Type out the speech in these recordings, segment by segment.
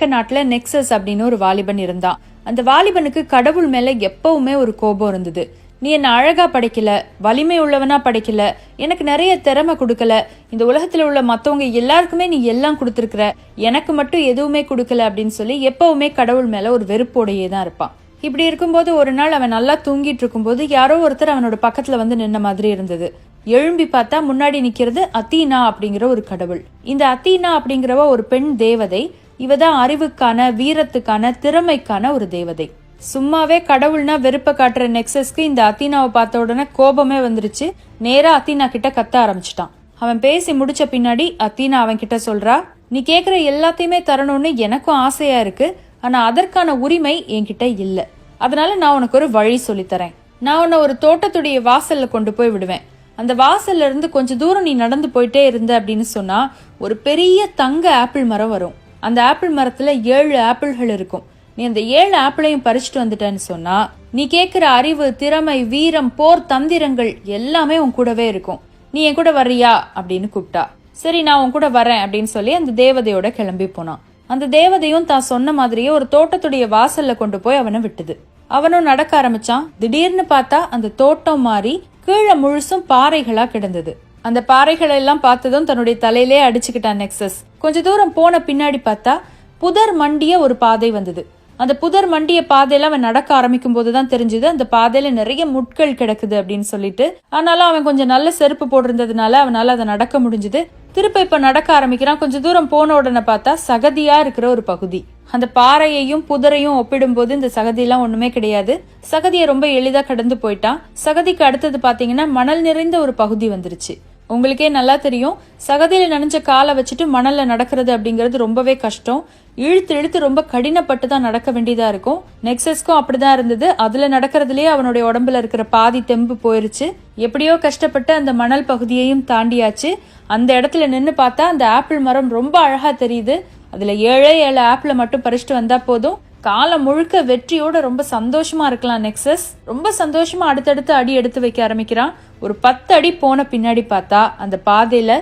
கிரேக்க நாட்டுல நெக்ஸஸ் அப்படின்னு ஒரு வாலிபன் இருந்தான். அந்த வாலிபனுக்கு கடவுள் மேல எப்பவுமே ஒரு கோபம் இருந்தது. நீ என்ன அழகா படைக்கல, வலிமை உள்ளவனா படைக்கல, எனக்கு நிறைய திறமை கொடுக்கல, இந்த உலகத்துல உள்ள மத்தவங்க எல்லாருக்குமே நீ எல்லாம் கொடுத்துருக்கிற, எனக்கு மட்டும் எதுவுமே கொடுக்கல அப்படின்னு சொல்லி எப்பவுமே கடவுள் மேல ஒரு வெறுப்போடையே தான் இருப்பான். இப்படி இருக்கும்போது ஒரு நாள் அவன் நல்லா தூங்கிட்டு இருக்கும்போது யாரோ ஒருத்தர் அவனோட பக்கத்துல வந்து நின்ன மாதிரி இருந்தது. எழும்பி பார்த்தா முன்னாடி நிக்கிறது அத்தீனா அப்படிங்கிற ஒரு கடவுள். இந்த அத்தீனா அப்படிங்கிறவ ஒரு பெண் தேவதை. இவதான் அறிவுக்கான, வீரத்துக்கான, திறமைக்கான ஒரு தேவதை. சும்மாவே கடவுள்னா வெறுப்ப காட்டுற நெக்ஸஸ்க்கு இந்த அத்தீனாவை பார்த்த உடனே கோபமே வந்துருச்சு. நேரா அத்தீனா கிட்ட கத்த ஆரம்பிச்சிட்டான். அவன் பேசி முடிச்ச பின்னாடி அத்தீனா அவன் கிட்ட சொல்றா, நீ கேக்குற எல்லாத்தையுமே தரணும்னு எனக்கும் ஆசையா இருக்கு, ஆனா அதற்கான உரிமை என்கிட்ட இல்ல. அதனால நான் உனக்கு ஒரு வழி சொல்லித்தரேன். நான் உன்னை ஒரு தோட்டத்துடைய வாசல்ல கொண்டு போய் விடுவேன். அந்த வாசல்ல இருந்து கொஞ்ச தூரம் நீ நடந்து போயிட்டே இருந்த அப்படின்னு சொன்னா ஒரு பெரிய தங்க ஆப்பிள் மரம் வரும். அந்த ஆப்பிள் மரத்துல 7 ஆப்பிள்கள் இருக்கும். நீ அந்த 7 ஆப்பிளையும் பறிச்சுட்டு வந்துட்டேன்னு சொன்னா நீ கேட்கிற அறிவு, திறமை, வீரம், போர் தந்திரங்கள் எல்லாமே உன் கூடவே இருக்கும். நீ என் கூட வர்றியா அப்படின்னு கூப்பிட்டா. சரி, நான் உன் கூட வரேன் அப்படின்னு சொல்லி அந்த தேவதையோட கிளம்பி போனான். அந்த தேவதையும் தான் சொன்ன மாதிரியே ஒரு தோட்டத்துடைய வாசல்ல கொண்டு போய் அவனை விட்டுது. அவனும் நடக்க ஆரம்பிச்சான். திடீர்னு பார்த்தா அந்த தோட்டம் மாறி கீழே முழுசும் பாறைகளா கிடந்தது. அந்த பாறைகளை எல்லாம் பார்த்ததும் தன்னுடைய தலையிலே அடிச்சுக்கிட்டான் நெக்ஸஸ். கொஞ்ச தூரம் போன பின்னாடி பார்த்தா புதர் மண்டிய ஒரு பாதை வந்தது. அந்த புதர் மண்டிய பாதையில அவன் நடக்க ஆரம்பிக்கும் போதுதான் தெரிஞ்சது அந்த பாதையில நிறைய முட்கள் கிடக்குது அப்படின்னு சொல்லிட்டு. ஆனாலும் அவன் கொஞ்சம் நல்ல செருப்பு போட்டிருந்ததுனால அவனால அதை நடக்க முடிஞ்சது. திருப்ப இப்ப நடக்க ஆரம்பிக்கிறான். கொஞ்ச தூரம் போன உடனே பார்த்தா சகதியா இருக்கிற ஒரு பகுதி. அந்த பாறையையும் புதரையும் ஒப்பிடும் போது இந்த சகதியெல்லாம் ஒண்ணுமே கிடையாது. சகதியை ரொம்ப எளிதா கடந்து போயிட்டான். சகதிக்கு அடுத்தது பாத்தீங்கன்னா மணல் நிறைந்த ஒரு பகுதி வந்துருச்சு. உங்களுக்கே நல்லா தெரியும், சகதியில நனைஞ்ச காலை வச்சுட்டு மணல்ல நடக்கிறது அப்படிங்கிறது ரொம்பவே கஷ்டம். இழுத்து இழுத்து ரொம்ப கடினப்பட்டு தான் நடக்க வேண்டியதா இருக்கும். நெக்ஸஸ்க்கும் அப்படிதான் இருந்தது. அதுல நடக்கிறதுலயே அவனுடைய உடம்புல இருக்கிற பாதி தெம்பு போயிருச்சு. எப்படியோ கஷ்டப்பட்டு அந்த மணல் பகுதியையும் தாண்டியாச்சு. அந்த இடத்துல நின்னு பார்த்தா அந்த ஆப்பிள் மரம் ரொம்ப அழகா தெரியுது. அதுல 7 ஆப்பிளை மட்டும் பறிச்சுட்டு வந்தா போதும். காலம் முழுக்க வெற்றியோட ரொம்ப சந்தோஷமா இருக்கலாம் நெக்ஸஸ். ரொம்ப சந்தோஷமா அடுத்தடுத்து அடி எடுத்து வைக்க ஆரம்பிக்கிறான். ஒரு 10 அடி போன பின்னாடி பார்த்தா அந்த பாதையில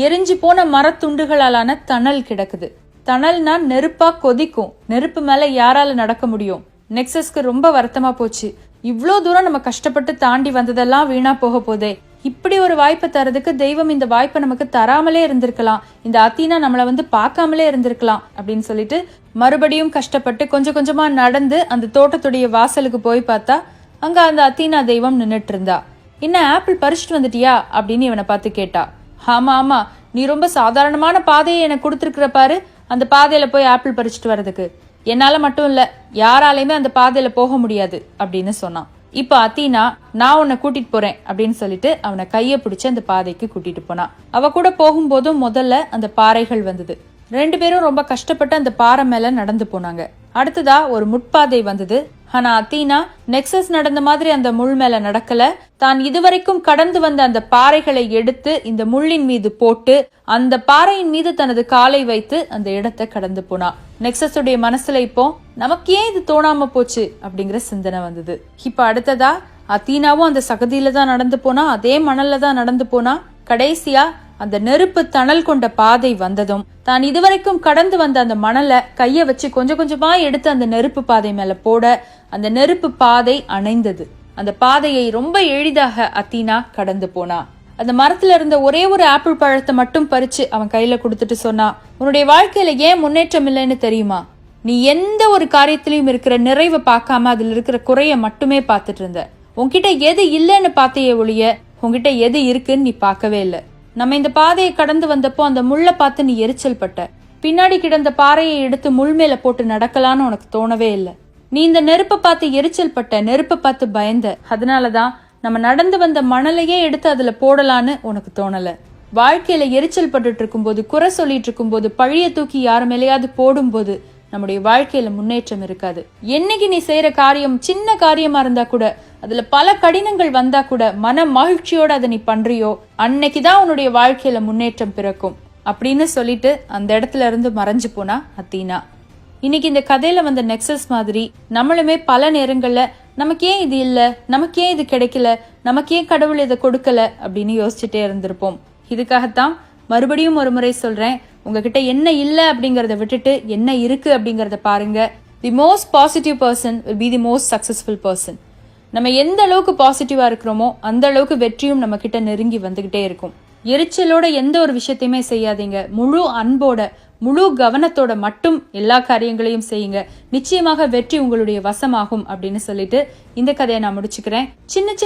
எரிஞ்சு போன மரத்துண்டுகளாலான தணல் கிடக்குது. தணல்னா நெருப்பா கொதிக்கும். நெருப்பு மேல யாரால நடக்க முடியும்? நெக்ஸஸ்க்கு ரொம்ப வருத்தமா போச்சு. இவ்ளோ தூரம் நம்ம கஷ்டப்பட்டு தாண்டி வந்ததெல்லாம் வீணா போக போதே. இப்படி ஒரு வாய்ப்பை தரதுக்கு தெய்வம் இந்த வாய்ப்பை நமக்கு தராமலே இருந்திருக்கலாம். இந்த அத்தீனா நம்மளை வந்து பார்க்காமலே இருந்திருக்கலாம் அப்படின்னு சொல்லிட்டு மறுபடியும் கஷ்டப்பட்டு கொஞ்சம் கொஞ்சமா நடந்து அந்த தோட்டத்துடைய வாசலுக்கு போய் பார்த்தா அங்க அந்த அத்தீனா தெய்வம் நின்னுட்டு இருந்தா. என்ன ஆப்பிள் பறிச்சுட்டு வந்துட்டியா அப்படின்னு இவனை பார்த்து கேட்டா. ஆமா ஆமா, நீ ரொம்ப சாதாரணமான பாதையை எனக்கு கொடுத்துருக்கிற பாரு, அந்த பாதையில போய் ஆப்பிள் பறிச்சுட்டு வர்றதுக்கு என்னால மட்டும் இல்ல, யாராலையுமே அந்த பாதையில போக முடியாது அப்படின்னு சொன்னான். இப்ப அத்தீனா, நான் உன்னை கூட்டிட்டு போறேன் அப்படின்னு சொல்லிட்டு அவனை கைய பிடிச்சு அந்த பாதைக்கு கூட்டிட்டு போனான். அவ கூட போகும்போதும் முதல்ல அந்த பாறைகள் வந்தது. 2 பேரும் ரொம்ப கஷ்டப்பட்டு அந்த பாறை மேல நடந்து போனாங்க. அடுத்ததா ஒரு முட்பாதை வந்தது. ஆனா அத்தீனா நெக்ஸஸ் நடந்த மாதிரி அந்த முள் மேல நடக்கல. தான் இதுவரைக்கும் கடந்து வந்த அந்த பாறைகளை எடுத்து இந்த முள்ளின் மீது போட்டு அந்த பாறையின் மீது தனது காலை வைத்து அந்த இடத்தை கடந்து போனா. நெக்ஸஸுடைய மனசுல இப்போ நமக்கு ஏன் இது தோணாம போச்சு அப்படிங்கிற சிந்தனை வந்தது. இப்ப அடுத்ததா அத்தீனாவும் அந்த சகதியில தான் நடந்து போனா, அதே மணல்ல தான் நடந்து போனா. கடைசியா அந்த நெருப்பு தணல் கொண்ட பாதை வந்ததும் தான் இதுவரைக்கும் கடந்து வந்த அந்த மணலை கைய வச்சு கொஞ்சம் கொஞ்சமா எடுத்து அந்த நெருப்பு பாதை மேல போட அந்த நெருப்பு பாதை அணைந்தது. அந்த பாதையை ரொம்ப எளிதாக அத்தீனா கடந்து போனா. அந்த மரத்துல இருந்த ஒரே ஒரு ஆப்பிள் பழத்தை மட்டும் பறிச்சு அவன் கையில கொடுத்துட்டு சொன்னா, உன்னுடைய வாழ்க்கையில ஏன் முன்னேற்றம் இல்லைன்னு தெரியுமா? நீ எந்த ஒரு காரியத்திலயும் இருக்கிற நிறைவை பார்க்காம அதுல இருக்கிற குறைய மட்டுமே பார்த்துட்டு இருந்த. உன்கிட்ட எது இல்லைன்னு பார்த்தையே ஒழிய உன்கிட்ட எது இருக்குன்னு நீ பார்க்கவே இல்லை. நம்ம இந்த பாதையை கடந்து வந்தப்போ அந்த முள்ள பார்த்து நீ எரிச்சல் பட்ட. பின்னாடி கிடந்த பாறையை எடுத்து முள் மேல போட்டு நடக்கலான்னு உனக்கு தோணவே இல்லை. நீ இந்த நெருப்பை பார்த்து எரிச்சல் பட்ட, நெருப்பை பார்த்து பயந்த. அதனாலதான் நம்ம நடந்து வந்த மணலையே எடுத்து அதுல போடலான்னு உனக்கு தோணல. வாழ்க்கையில எரிச்சல் பட்டுட்டு இருக்கும் போது, குறை சொல்லிட்டு இருக்கும் போது, பழிய தூக்கி யார் மேலேயாவது போடும் போது நம்முடைய வாழ்க்கையில முன்னேற்றம் இருக்காது. என்னைக்கு நீ செய்யற காரியம் சின்ன காரியமா இருந்தா கூட, அதுல பல கடினங்கள் வந்தா கூட மன மகிழ்ச்சியோட அதை நீ பண்றியோ, அன்னைக்குதான் உன்னுடைய வாழ்க்கையில முன்னேற்றம் பிறக்கும் அப்படின்னு சொல்லிட்டு அந்த இடத்துல இருந்து மறைஞ்சு போனா அத்தீனா. இன்னைக்கு இந்த கதையில வந்த நெக்ஸஸ் மாதிரி நம்மளுமே பல நேரங்கள்ல நமக்கு ஏன் இது இல்ல, நமக்கு ஏன் இது கிடைக்கல, நமக்கு ஏன் கடவுள் இதை கொடுக்கல அப்படின்னு யோசிச்சுட்டே இருந்திருப்போம். இதுக்காகத்தான் மறுபடியும் ஒரு முறை சொல்றேன், உங்ககிட்ட என்ன இல்ல அப்படிங்கறத விட்டுட்டு என்ன இருக்கு அப்படிங்கறத பாருங்க. The most positive person will be the most successful person. நம்ம எந்த அளவுக்கு பாசிட்டிவா இருக்கிறோமோ அந்த அளவுக்கு வெற்றியும் நம்ம கிட்ட நெருங்கி வந்துகிட்டே இருக்கும். எரிச்சலோட எந்த ஒரு விஷயத்தையுமே செய்யாதீங்க. முழு அன்போட முழு கவனத்தோட மட்டும் எல்லா காரியங்களையும் செய்யுங்க. நிச்சயமாக வெற்றி உங்களுடைய வசமாகும் அப்படின்னு சொல்லிட்டு இந்த கதையை நான் முடிச்சுக்கிறேன். சின்ன